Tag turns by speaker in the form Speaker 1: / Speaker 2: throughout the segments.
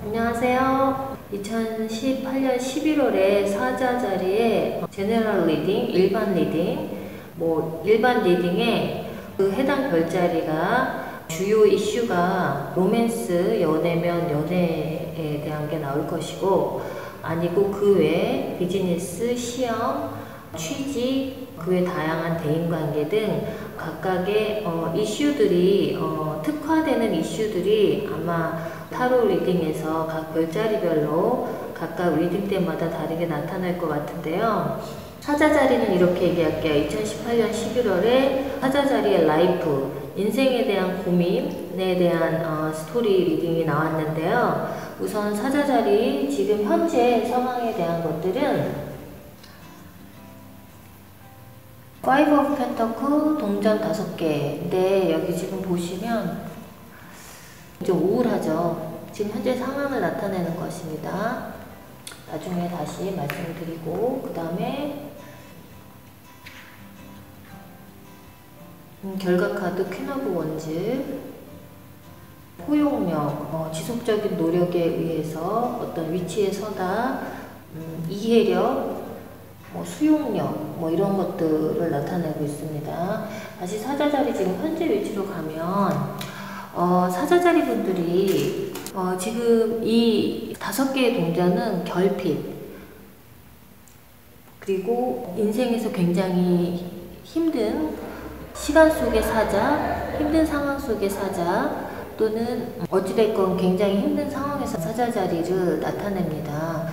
Speaker 1: 안녕하세요. 2018년 11월에 사자 자리에 제너럴 리딩, 일반 리딩, 일반 리딩에 그 해당 별자리가 주요 이슈가 로맨스, 연애면 연애에 대한 게 나올 것이고, 아니고 그 외에 비즈니스, 시험, 취직, 그 외 다양한 대인관계 등 각각의 이슈들이 특화되는 이슈들이 아마 타로 리딩에서 각 별자리별로 각각 리딩 때마다 다르게 나타날 것 같은데요. 사자 자리는 이렇게 얘기할게요. 2018년 11월에 사자 자리의 라이프, 인생에 대한 고민에 대한 스토리 리딩이 나왔는데요. 우선 사자 자리 지금 현재 상황에 대한 것들은 파이브 오브 펜터클 동전 5개. 여기 지금 보시면 좀 우울하죠. 지금 현재 상황을 나타내는 것입니다. 나중에 다시 말씀을 드리고, 그 다음에 결과 카드 퀸 오브 원즈, 포용력, 지속적인 노력에 의해서 어떤 위치에 서다, 이해력, 수용력, 이런 것들을 나타내고 있습니다. 다시 사자자리 지금 현재 위치로 가면 사자자리 분들이 지금 이 5개의 동전은 결핍, 그리고 인생에서 굉장히 힘든 시간 속의 사자, 힘든 상황 속의 사자, 또는 어찌됐건 굉장히 힘든 상황에서 사자자리를 나타냅니다.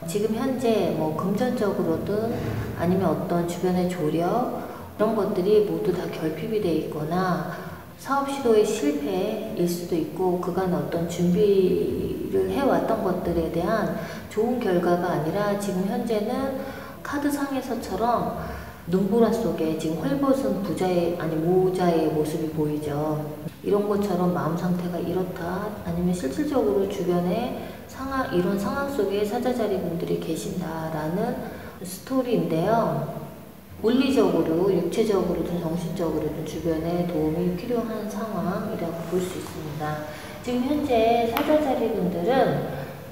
Speaker 1: 지금 현재 금전적으로든 아니면 어떤 주변의 조력, 이런 것들이 모두 다 결핍이 되어 있거나 사업 시도의 실패일 수도 있고, 그간 어떤 준비를 해왔던 것들에 대한 좋은 결과가 아니라 지금 현재는 카드상에서처럼 눈보라 속에 지금 헐벗은 부자의 모자의 모습이 보이죠. 이런 것처럼 마음 상태가 이렇다, 아니면 실질적으로 주변에 이런 상황 속에 사자자리 분들이 계신다라는 스토리인데요. 물리적으로, 육체적으로든 정신적으로든 주변에 도움이 필요한 상황이라고 볼 수 있습니다. 지금 현재 사자자리 분들은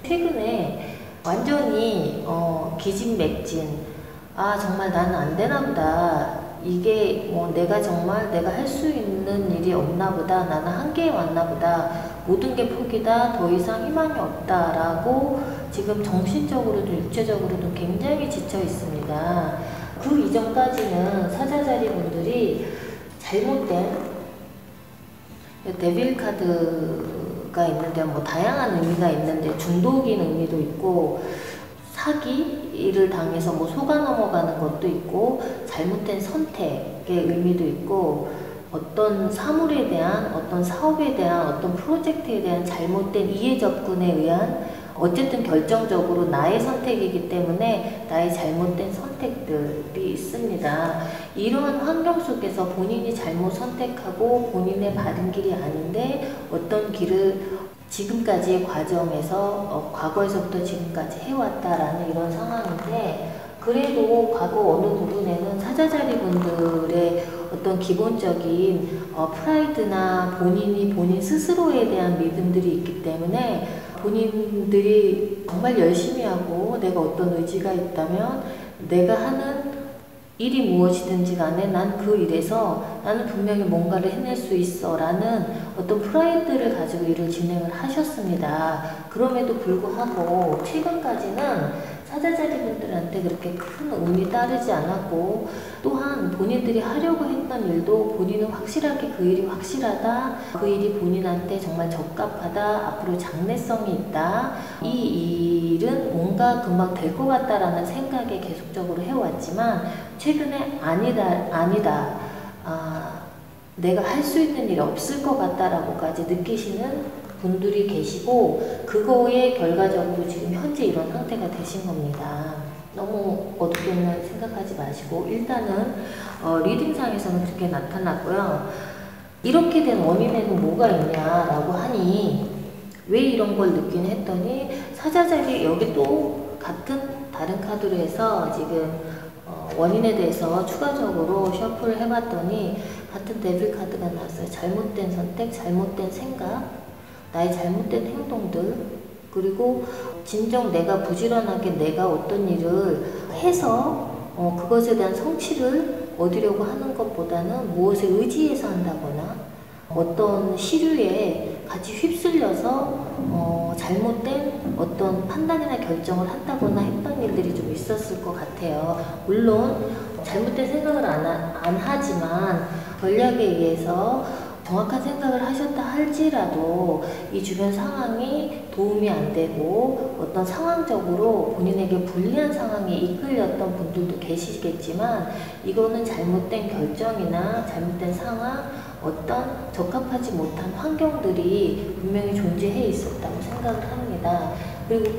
Speaker 1: 최근에 완전히 기진맥진, 정말 나는 안 되나 보다, 이게 내가 할 수 있는 일이 없나 보다, 나는 한계에 왔나 보다, 모든 게 포기다, 더 이상 희망이 없다 라고 지금 정신적으로도 육체적으로도 굉장히 지쳐 있습니다. 그 이전까지는 사자자리 분들이 잘못된 데빌 카드가 있는데 다양한 의미가 있는데, 중독인 의미도 있고, 사기를 당해서 속아 넘어가는 것도 있고, 잘못된 선택의 의미도 있고, 어떤 사물에 대한, 어떤 사업에 대한, 어떤 프로젝트에 대한 잘못된 이해 접근에 의한, 어쨌든 결정적으로 나의 선택이기 때문에 나의 잘못된 선택들이 있습니다. 이러한 환경 속에서 본인이 잘못 선택하고 본인의 바른 길이 아닌데 어떤 길을 지금까지의 과정에서 과거에서부터 지금까지 해왔다라는 이런 상황인데, 그래도 과거 어느 부분에는 사자자리 분들의 어떤 기본적인 프라이드나 본인 스스로에 대한 믿음들이 있기 때문에, 본인들이 정말 열심히 하고 내가 어떤 의지가 있다면 내가 하는 일이 무엇이든지 간에 난 그 일에서 나는 분명히 뭔가를 해낼 수 있어 라는 어떤 프라이드를 가지고 일을 진행을 하셨습니다. 그럼에도 불구하고 최근까지는 사자자리 분들한테 그렇게 큰 운이 따르지 않았고, 또한 본인들이 하려고 했던 일도 본인은 확실하게 그 일이 확실하다, 그 일이 본인한테 정말 적합하다, 앞으로 장래성이 있다, 이 일은 뭔가 금방 될 것 같다라는 생각에 계속적으로 해왔지만, 최근에 아니다, 내가 할 수 있는 일이 없을 것 같다라고까지 느끼시는 분들이 계시고, 그거에 결과적으로 지금 현재 이런 상태가 되신 겁니다. 너무 어둡게는 생각하지 마시고, 일단은 리딩상에서는 그렇게 나타났고요. 이렇게 된 원인에는 뭐가 있냐라고 하니 왜 이런 걸 느끼냐 했더니, 사자자리 여기 또 같은 다른 카드로 해서 지금 원인에 대해서 추가적으로 셔플을 해봤더니 같은 데빌 카드가 나왔어요. 잘못된 선택, 잘못된 생각, 나의 잘못된 행동들, 그리고 진정 내가 부지런하게 내가 어떤 일을 해서 그것에 대한 성취를 얻으려고 하는 것보다는 무엇에 의지해서 한다거나 어떤 시류에 같이 휩쓸려서 잘못된 어떤 판단이나 결정을 한다거나 했던 일들이 좀 있었을 것 같아요. 물론 잘못된 생각을 안 하지만 전략에 의해서 정확한 생각을 하셨다 할지라도 이 주변 상황이 도움이 안 되고 어떤 상황적으로 본인에게 불리한 상황에 이끌렸던 분들도 계시겠지만 이거는 잘못된 결정이나 잘못된 상황, 어떤 적합하지 못한 환경들이 분명히 존재해 있었다고 생각을 합니다. 그리고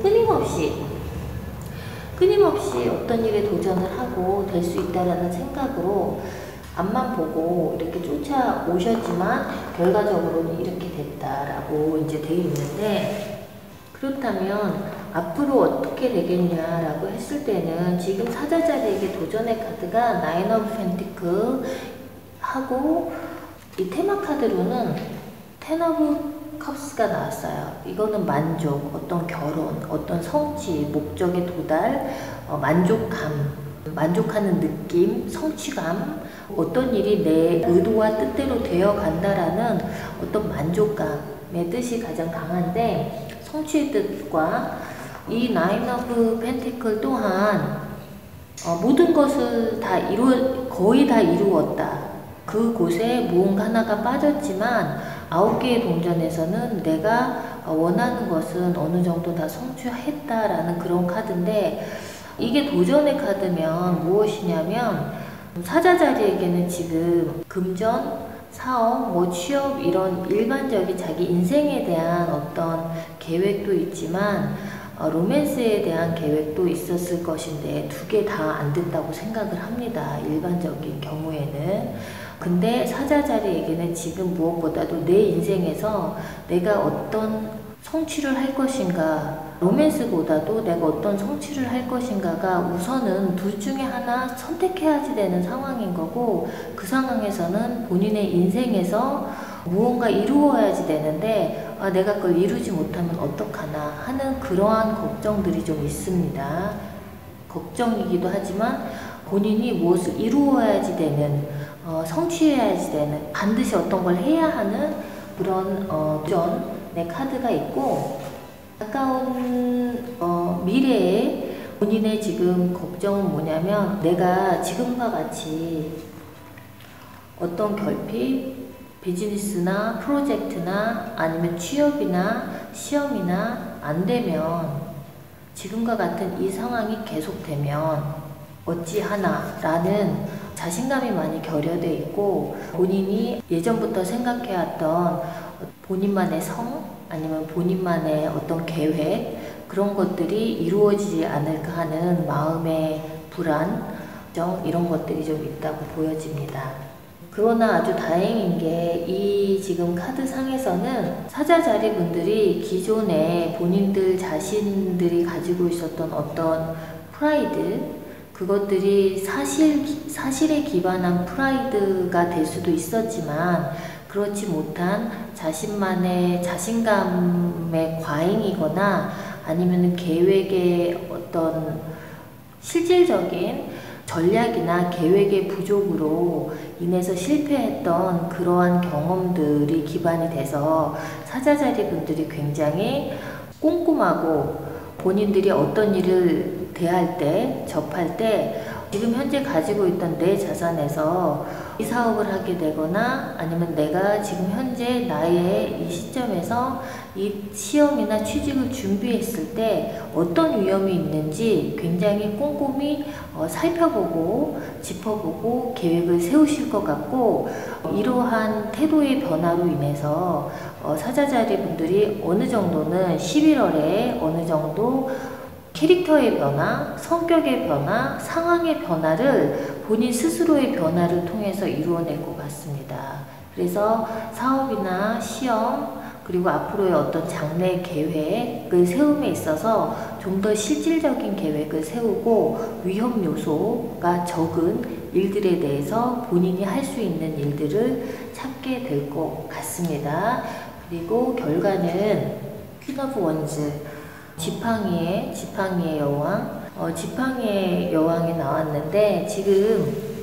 Speaker 1: 끊임없이 어떤 일에 도전을 하고 될 수 있다라는 생각으로 앞만 보고 이렇게 쫓아오셨지만 결과적으로는 이렇게 됐다라고 이제 되어 있는데, 그렇다면 앞으로 어떻게 되겠냐라고 했을 때는 지금 사자자리에게 도전의 카드가 나인 오브 펜티클 하고 이 테마 카드로는 텐 오브 컵스가 나왔어요. 이거는 만족, 어떤 결혼, 어떤 성취, 목적의 도달, 만족하는 느낌, 성취감, 어떤 일이 내 의도와 뜻대로 되어 간다라는 어떤 만족감의 뜻이 가장 강한데, 성취의 뜻과 이 나인 오브 펜티클 또한 모든 것을 거의 다 이루었다. 그곳에 무언가 하나가 빠졌지만 9개의 동전에서는 내가 원하는 것은 어느 정도 다 성취했다라는 그런 카드인데, 이게 도전의 카드면 무엇이냐면 사자자리에게는 지금 금전, 사업, 취업 이런 일반적인 자기 인생에 대한 어떤 계획도 있지만 로맨스에 대한 계획도 있었을 것인데 두 개 다 안 됐다고 생각을 합니다. 일반적인 경우에는. 근데 사자자리에게는 지금 무엇보다도 내 인생에서 내가 어떤 성취를 할 것인가, 로맨스보다도 내가 어떤 성취를 할 것인가가 우선은 둘 중에 하나 선택해야지 되는 상황인 거고, 그 상황에서는 본인의 인생에서 무언가 이루어야지 되는데 내가 그걸 이루지 못하면 어떡하나 하는 그러한 걱정들이 좀 있습니다. 걱정이기도 하지만 본인이 무엇을 이루어야지 되는, 성취해야지 되는, 반드시 어떤 걸 해야 하는 그런 도전의 카드가 있고, 가까운 미래에 본인의 지금 걱정은 뭐냐면 내가 지금과 같이 어떤 결핍, 비즈니스나 프로젝트나 아니면 취업이나 시험이나 안 되면, 지금과 같은 이 상황이 계속되면 어찌하나 라는 자신감이 많이 결여되어 있고, 본인이 예전부터 생각해왔던 본인만의 성 아니면 본인만의 어떤 계획, 그런 것들이 이루어지지 않을까 하는 마음의 불안, 이런 것들이 좀 있다고 보여집니다. 그러나 아주 다행인 게 이 지금 카드 상에서는 사자자리 분들이 기존에 본인들 자신들이 가지고 있었던 어떤 프라이드, 그것들이 사실에 기반한 프라이드가 될 수도 있었지만 그렇지 못한 자신만의 자신감의 과잉이거나 아니면 계획의 어떤 실질적인 전략이나 계획의 부족으로 인해서 실패했던 그러한 경험들이 기반이 돼서 사자자리 분들이 굉장히 꼼꼼하고 본인들이 어떤 일을 대할 때, 접할 때 지금 현재 가지고 있던 내 자산에서 이 사업을 하게 되거나 아니면 내가 지금 현재 나의 이 시점에서 이 시험이나 취직을 준비했을 때 어떤 위험이 있는지 굉장히 꼼꼼히 살펴보고 짚어보고 계획을 세우실 것 같고, 이러한 태도의 변화로 인해서 사자자리 분들이 어느 정도는 11월에 어느 정도 캐릭터의 변화, 성격의 변화, 상황의 변화를 본인 스스로의 변화를 통해서 이루어낼 것 같습니다. 그래서 사업이나 시험, 그리고 앞으로의 어떤 장래 계획을 세움에 있어서 좀 더 실질적인 계획을 세우고 위험 요소가 적은 일들에 대해서 본인이 할 수 있는 일들을 찾게 될 것 같습니다. 그리고 결과는 퀸 오브 원즈, 지팡이의 여왕, 지팡이의 여왕이 나왔는데 지금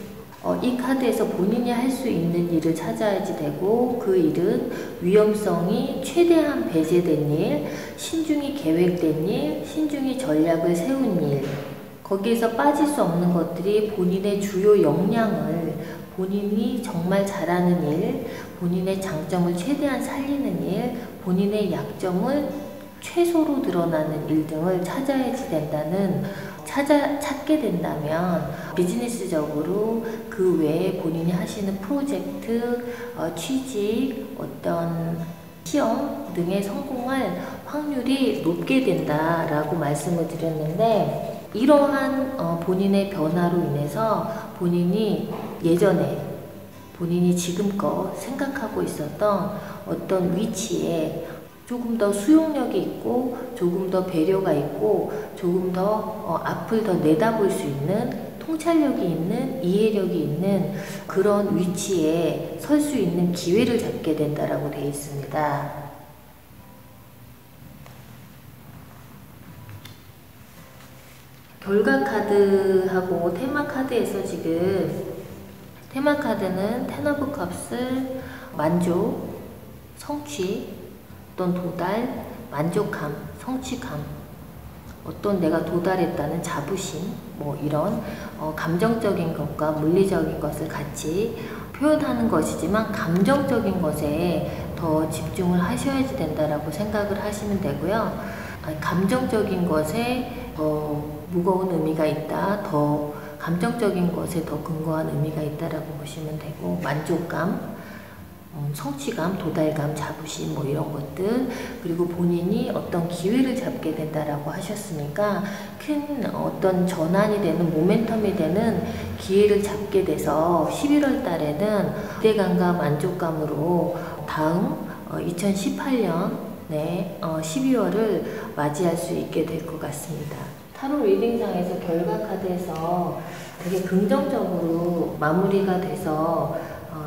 Speaker 1: 이 카드에서 본인이 할 수 있는 일을 찾아야지 되고, 그 일은 위험성이 최대한 배제된 일, 신중히 계획된 일, 신중히 전략을 세운 일, 거기에서 빠질 수 없는 것들이 본인의 주요 역량을, 본인이 정말 잘하는 일, 본인의 장점을 최대한 살리는 일, 본인의 약점을 최소로 드러나는 일 등을 찾아야지 된다는, 찾게 된다면 비즈니스적으로 그 외에 본인이 하시는 프로젝트, 취직, 어떤 시험 등의 성공할 확률이 높게 된다라고 말씀을 드렸는데, 이러한 본인의 변화로 인해서 본인이 예전에 본인이 지금껏 생각하고 있었던 어떤 위치에 조금 더 수용력이 있고, 조금 더 배려가 있고, 조금 더 앞을 더 내다볼 수 있는, 통찰력이 있는, 이해력이 있는 그런 위치에 설 수 있는 기회를 잡게 된다라고 되어 있습니다. 결과 카드하고 테마 카드에서 지금 테마 카드는 텐 오브 컵스, 만족, 성취, 어떤 도달, 만족감, 성취감, 어떤 내가 도달했다는 자부심, 뭐 이런 감정적인 것과 물리적인 것을 같이 표현하는 것이지만, 감정적인 것에 더 집중을 하셔야지 된다라고 생각을 하시면 되고요. 감정적인 것에 더 무거운 의미가 있다, 더 감정적인 것에 더 근거한 의미가 있다라고 보시면 되고, 만족감, 성취감, 도달감, 자부심, 뭐 이런 것들, 그리고 본인이 어떤 기회를 잡게 된다라고 하셨으니까 큰 어떤 전환이 되는, 모멘텀이 되는 기회를 잡게 돼서 11월 달에는 기대감과 만족감으로 다음 2018년 12월을 맞이할 수 있게 될 것 같습니다. 타로 리딩상에서 결과 카드에서 되게 긍정적으로 마무리가 돼서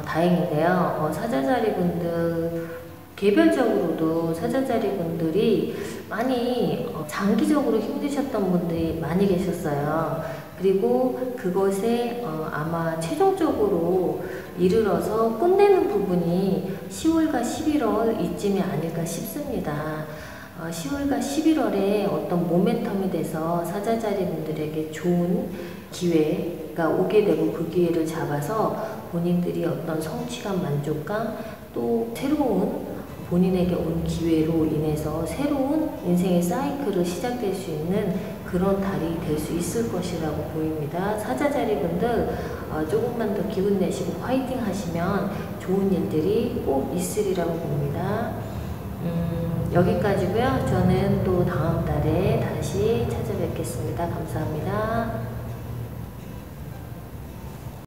Speaker 1: 다행인데요. 사자자리 분들, 개별적으로도 사자자리 분들이 많이 장기적으로 힘드셨던 분들이 많이 계셨어요. 그리고 그것에 아마 최종적으로 이르러서 끝내는 부분이 10월과 11월 이쯤이 아닐까 싶습니다. 10월과 11월에 어떤 모멘텀이 돼서 사자자리 분들에게 좋은 기회가 오게 되고, 그 기회를 잡아서 본인들이 어떤 성취감, 만족감, 또 새로운 본인에게 온 기회로 인해서 새로운 인생의 사이클을 시작될 수 있는 그런 달이 될 수 있을 것이라고 보입니다. 사자자리 분들 조금만 더 기운 내시고 화이팅 하시면 좋은 일들이 꼭 있으리라고 봅니다. 여기까지고요. 저는 또 다음 달에 다시 찾아뵙겠습니다. 감사합니다.